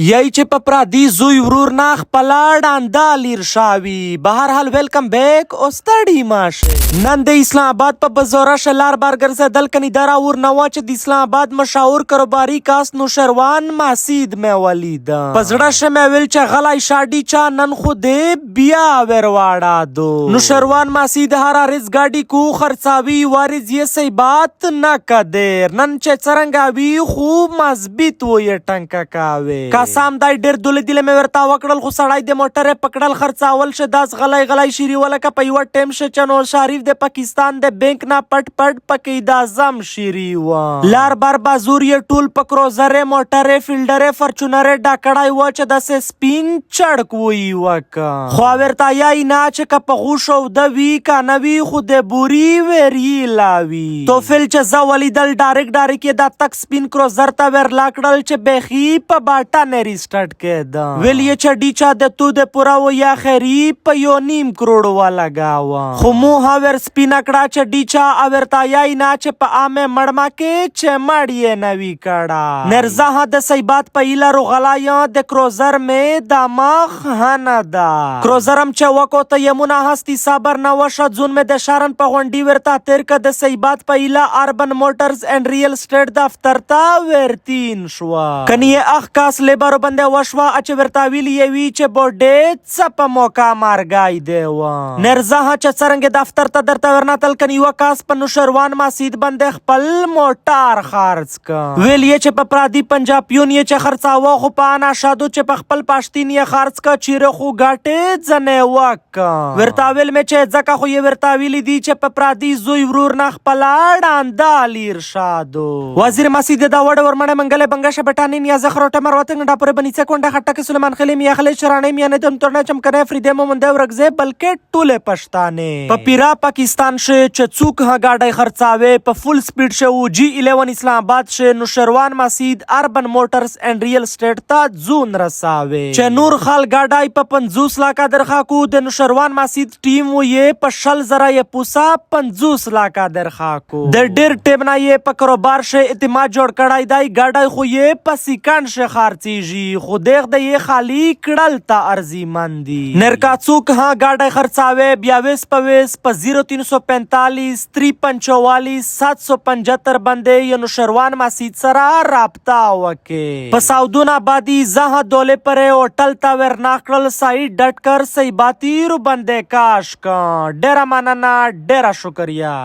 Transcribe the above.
یای چې په پردي زوی ورور نه خپله ړانده لیر شاوي. بهرحال ویلکم بیک او ستړي ماشه. نن د اسلام آباد په بزورش لار بار ګرځېدل کني دا راور نه وه چې د اسلام آباد مشهور کاروباري کاس نوشروان ماسید مې ولیده. په زړه شه مې ویل چې غلی شاډي چا نن خو دې بیا ورواړادو. نوشروان ماسید هر عارض ګاډي کو خرڅاوي وارز یې سی بات نه کدیر. نن چې څرنګه وي خوب مضبوط و یې ټنکه کاوي. سام دای ډیر دوله دیله مې ورته وکړل خو سړی د موټرې پکړل خرڅاول شه داس غلی غلی شیری ولکه په یوه ټیم شه چې نواز شریف د پاکستان د بینک نه پټ پټ پکې دا زم شیری و. لار بار بازور یې ټول په کروزرې موټرې فیلډرې فرچونرې ډاکړای و چې داسې سپین چړک وی وکه. خو ورته یای نه چې که په غوښو د وي که نه وي خو د بوري ویري لاوي. توفیل چې زه ولیدل ډارک یې دا تک سپین کروزر ته ورلا کړل چې بیخي په باټه ریسټارټ کېده. ویل یې چې ډیچا د تو د پورا و یا خیری په یو نیم کروڑ ولګاوه. خو مو هاور سپینه کړه چې ډیچا اورتا یای نه چې په عامه مړما کې چې مړ یې نوي کړه. نرزه د سیبات په ایله روغلایا د کروزر مې دماغ هنه دا. کروزرم چې وکو ته یمونه هستی صبر نه وشه ځون مې د شارن په غونډي ورته تیر که د سیبات په ایله اربن موټرز اینڈ ریل اسټیټ دفتر ته ورتین شوه. کنی اخ کاس لیبرو بنده وشوا اچ ورتا ویلی وی چې بوډې څه په موقع مارګای دی و. نرزه چې څرنګه دفتر ته درته ورنتل کني یو کاس په نوشروان ماسید بنده خپل موټر خرڅ کا. ویل یې چې په پرادي پنجابیون یې چې خرڅاوه خو په انا شادو چې په خپل پښتین یې خرڅ کا چیرې خو ګاټې ځنه وک. ورتا ویل مې چې ځکه خو یې ورتا ویلی دی چې په پرادي زوی ورور نه خپل ړانده لیر شادو. وزیر ماسید دا وړ ورمنه منګله بنگشه بټانی یا زخروټه مروتنګ ډاپره بنی سکونډه خټک سلیمان خلی میا خلی شرانه میا نه دم ترنه چمکنه فریده مومنده ورغزه بلکې ټوله پښتانه په پیرا پاکستان شه چې څوک ها گاډي خرڅاوي په فول سپیډ شه او جی 11 اسلام آباد شه نوشروان ماسید اربن موټرز اینڈ ریل اسټیټ ته زون رساوي چې نور خال گاډي په 50 لاکه درخه کو د نوشروان ماسید ټیم و یې په شل زرا یې پوسا 50 لاکه درخه کو د ډیر ټیم نه یې په کاروبار شه اعتماد جوړ کړای دی گاډي خو یې په سکند شه خرڅیږي خو دیغ د یې خالی کړل تا ارزی مندی. نرکا څوک ها گاډي خرڅاوي 22 په 0345 345 775 باندې یو نوشروان ماسید سره رابطه وکړي. په سعودون آبادی زه دوله پر هوټل تا ورنا کړل سایت ډټ کر سی باتی رو باندې کاش کا. ډیر مننه ډیر شکریا.